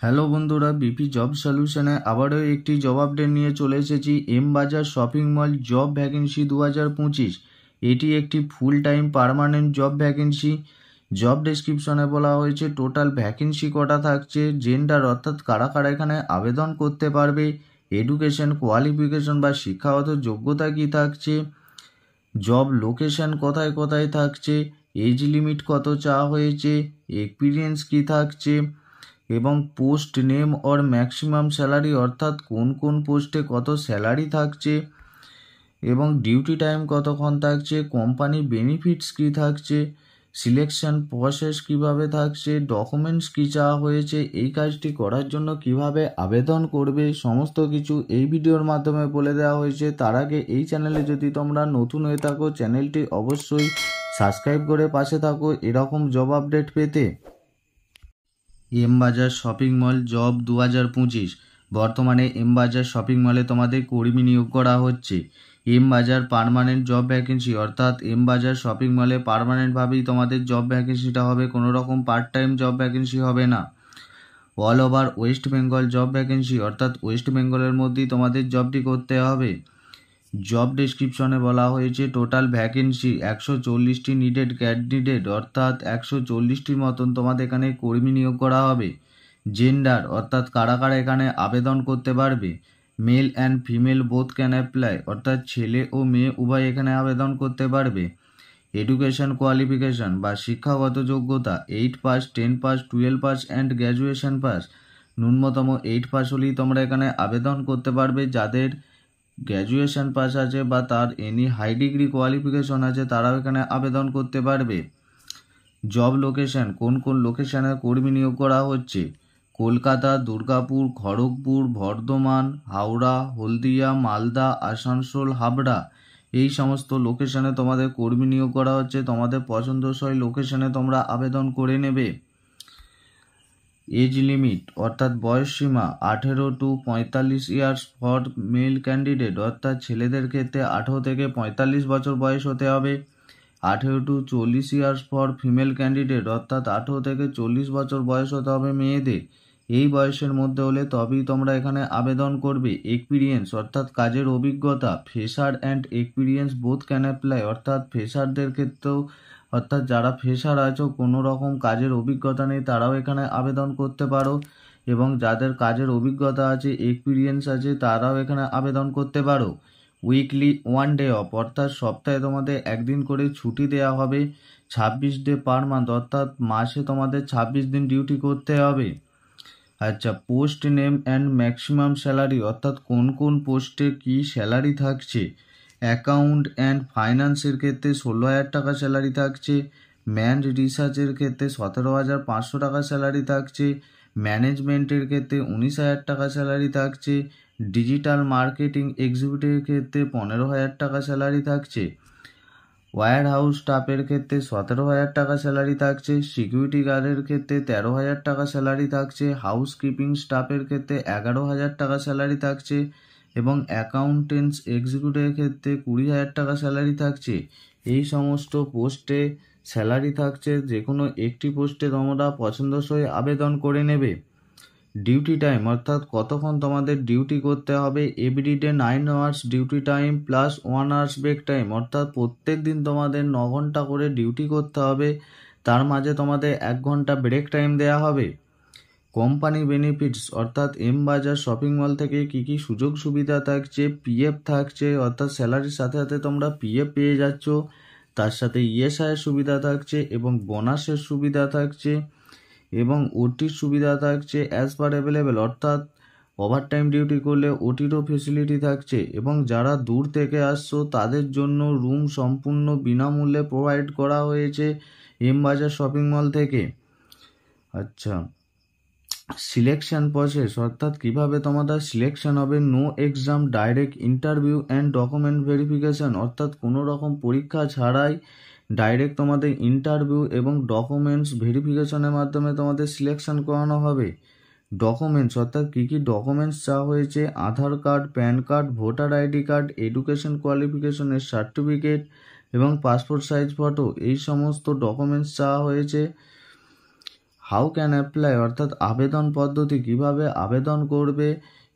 Hello বন্ধুরা, BP job সলিউশনে আবারও একটি জব আপডেট নিয়ে চলে এসেছি। এম বাজার শপিং মল জব ভ্যাকেন্সি 2025। এটি একটি full time permanent job vacancy. Job ডেসক্রিপশনে বলা হয়েছে টোটাল ভ্যাকেন্সি কটা থাকছে, জেন্ডার অর্থাৎ কারা কারা এখানে আবেদন করতে পারবে, এডুকেশন কোয়ালিফিকেশন বা শিক্ষাগত যোগ্যতা কী থাকছে, জব লোকেশন কোথায় কোথায় থাকছে, এজ লিমিট কত চাওয়া হয়েছে, এক্সপিরিয়েন্স কী থাকছে এবং post name or maximum salary অর্থাৎ কোন কোন পোস্টে কত স্যালারি থাকছে এবং ডিউটি টাইম কতক্ষণ থাকছে, কোম্পানি বেনিফিটস কী থাকছে, সিলেকশন প্রসেস কিভাবে থাকছে, ডকুমেন্টস কী চাওয়া হয়েছে, এই কাজটি করার জন্য কিভাবে আবেদন করবে, সমস্ত কিছু এই ভিডিওর মাধ্যমে বলে দেওয়া হয়েছে। তার আগে এই চ্যানেলে যদি তোমরা নতুন হয়ে থাকো, চ্যানেলটি অবশ্যই সাবস্ক্রাইব করে পাশে থাকো এরকম জব আপডেট পেতে। এম বাজার শপিং মল জব 2025। বর্তমানে এম বাজার শপিং মলে তোমাদের কর্মী নিয়োগ করা হচ্ছে। এম বাজার পার্মানেন্ট জব ভ্যাকেন্সি অর্থাৎ এম বাজার শপিং মলে পার্মানেন্টভাবেই তোমাদের জব ভ্যাকেন্সিটা হবে, কোনো রকম পার্ট টাইম জব ভ্যাকেন্সি হবে না। All over West Bengal job vacancy অর্থাৎ ওয়েস্ট বেঙ্গলের মধ্যেই তোমাদের জবটি করতে হবে। জব ডেসক্রিপশনে বলা হয়েছে টোটাল ভ্যাকেন্সি 140টি নিডেড ক্যান্ডিডেট অর্থাৎ 140টির মতন তোমাদের এখানে কর্মী নিয়োগ করা হবে। জেন্ডার অর্থাৎ কারা কারা এখানে আবেদন করতে পারবে, male and female both can apply অর্থাৎ ছেলে ও মেয়ে উভয় এখানে আবেদন করতে পারবে। এডুকেশন কোয়ালিফিকেশন বা শিক্ষাগত যোগ্যতা 8 pass, 10 pass, 12 pass and graduation pass. ন্যূনতম 8 পাস হলেই তোমরা এখানে আবেদন করতে পারবে। যাদের গ্র্যাজুয়েশন পাস আছে বা তার এনি হাই ডিগ্রি কোয়ালিফিকেশন আছে তারাও এখানে আবেদন করতে পারবে। জব লোকেশন, কোন কোন লোকেশনে কর্মী নিয়োগ করা হচ্ছে, কলকাতা, দুর্গাপুর, খড়গপুর, বর্ধমান, হাওড়া, হলদিয়া, মালদা, আসানসোল, হাবড়া, এই সমস্ত লোকেশনে তোমাদের কর্মী নিয়োগ করা হচ্ছে। তোমাদের পছন্দসই লোকেশনে তোমরা আবেদন করে নেবে। এজ লিমিট অর্থাৎ বয়সসীমা 18 to 45 years for male candidate অর্থাৎ ছেলেদের ক্ষেত্রে 18 থেকে 45 বছর বয়স হতে হবে। 18 to 40 years for female candidate অর্থাৎ 18 থেকে 40 বছর বয়স হতে হবে মেয়েদের। এই বয়সের মধ্যে হলে তবেই তোমরা এখানে আবেদন করবে। এক্সপিরিয়েন্স অর্থাৎ কাজের অভিজ্ঞতা, fresher and experience both can apply অর্থাৎ ফ্রেশারদের ক্ষেত্রেও অর্থাৎ যারা ফ্রেশার আছো কোনো রকম কাজের অভিজ্ঞতা নেই তারাও এখানে আবেদন করতে পারো, এবং যাদের কাজের অভিজ্ঞতা আছে এক্সপিরিয়েন্স আছে তারাও এখানে আবেদন করতে পারো। উইকলি 1 ডে অফ অর্থাৎ সপ্তাহে তোমাদের একদিন করে ছুটি দেওয়া হবে। 26 ডে পার মান্থ অর্থাৎ মাসে তোমাদের 26 দিন ডিউটি করতে হবে। আচ্ছা, post name and maximum salary অর্থাৎ কোন কোন পোস্টে কি স্যালারি থাকছে। অ্যাকাউন্ট অ্যান্ড ফাইন্যান্সের ক্ষেত্রে 16,000 টাকা স্যালারি থাকছে। ম্যান রিসার্চের ক্ষেত্রে 17,500 টাকা স্যালারি থাকছে। ম্যানেজমেন্টের ক্ষেত্রে 19,000 টাকা স্যালারি থাকছে। ডিজিটাল মার্কেটিং এক্সিকিউটিভের ক্ষেত্রে 15,000 টাকা স্যালারি থাকছে। ওয়্যার হাউস স্টাফের ক্ষেত্রে 17,000 টাকা স্যালারি থাকছে। সিকিউরিটি গার্ডের ক্ষেত্রে 13,000 টাকা স্যালারি থাকছে। হাউস কিপিং স্টাফের ক্ষেত্রে 11,000 টাকা স্যালারি থাকছে এবং অ্যাকাউন্টেন্টস এক্সিকিউটিভের ক্ষেত্রে 20,000 টাকা স্যালারি থাকছে। এই সমস্ত পোস্টে স্যালারি থাকছে, যে কোনো একটি পোস্টে তোমরা পছন্দসই আবেদন করে নেবে। ডিউটি টাইম অর্থাৎ কতক্ষণ তোমাদের ডিউটি করতে হবে। Every day 9 hours duty time plus 1 hours break time অর্থাৎ প্রত্যেক দিন তোমাদের 9 ঘন্টা করে ডিউটি করতে হবে, তার মাঝে তোমাদের 1 ঘন্টা ব্রেক টাইম দেওয়া হবে। কোম্পানি বেনিফিটস অর্থাৎ এম বাজার শপিং মল থেকে কী কী সুযোগ সুবিধা থাকছে। পিএফ থাকছে অর্থাৎ স্যালারির সাথে সাথে তোমরা পিএফ পেয়ে যাচ্ছ, তার সাথে ইএসআইয়ের সুবিধা থাকছে এবং বোনাসের সুবিধা থাকছে এবং ওটির সুবিধা থাকছে অ্যাজ পার অ্যাভেলেবেল অর্থাৎ ওভারটাইম ডিউটি করলে ওটিরও ফেসিলিটি থাকছে এবং যারা দূর থেকে আসছো তাদের জন্য রুম সম্পূর্ণ বিনামূল্যে প্রোভাইড করা হয়েছে এম বাজার শপিং মল থেকে। আচ্ছা, সিলেকশন প্রসেস অর্থাৎ কিভাবে তোমাদের সিলেকশন হবে। No exam, direct interview and document verification অর্থাৎ কোনো রকম পরীক্ষা ছাড়াই ডাইরেক্ট তোমাদের ইন্টারভিউ এবং ডকুমেন্টস ভেরিফিকেশনের মাধ্যমে তোমাদের সিলেকশন করানো হবে। ডকুমেন্টস অর্থাৎ কী কী ডকুমেন্টস চাওয়া হয়েছে। Aadhaar card, PAN card, voter ID card, education কোয়ালিফিকেশনের সার্টিফিকেট এবং পাসপোর্ট সাইজ ফটো, এই সমস্ত ডকুমেন্টস চাওয়া হয়েছে। হাউ ক্যান অ্যাপ্লাই অর্থাৎ আবেদন পদ্ধতি, কিভাবে আবেদন করবে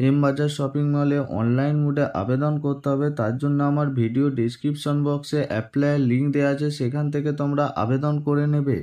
এম বাজার শপিং মলে অনলাইন মোডে আবেদন করতে হবে, তার জন্য আমার ভিডিও ডিসক্রিপশন বক্সে অ্যাপ্লাইয়ের লিঙ্ক দেওয়া আছে, সেখান থেকে তোমরা আবেদন করে নেবে।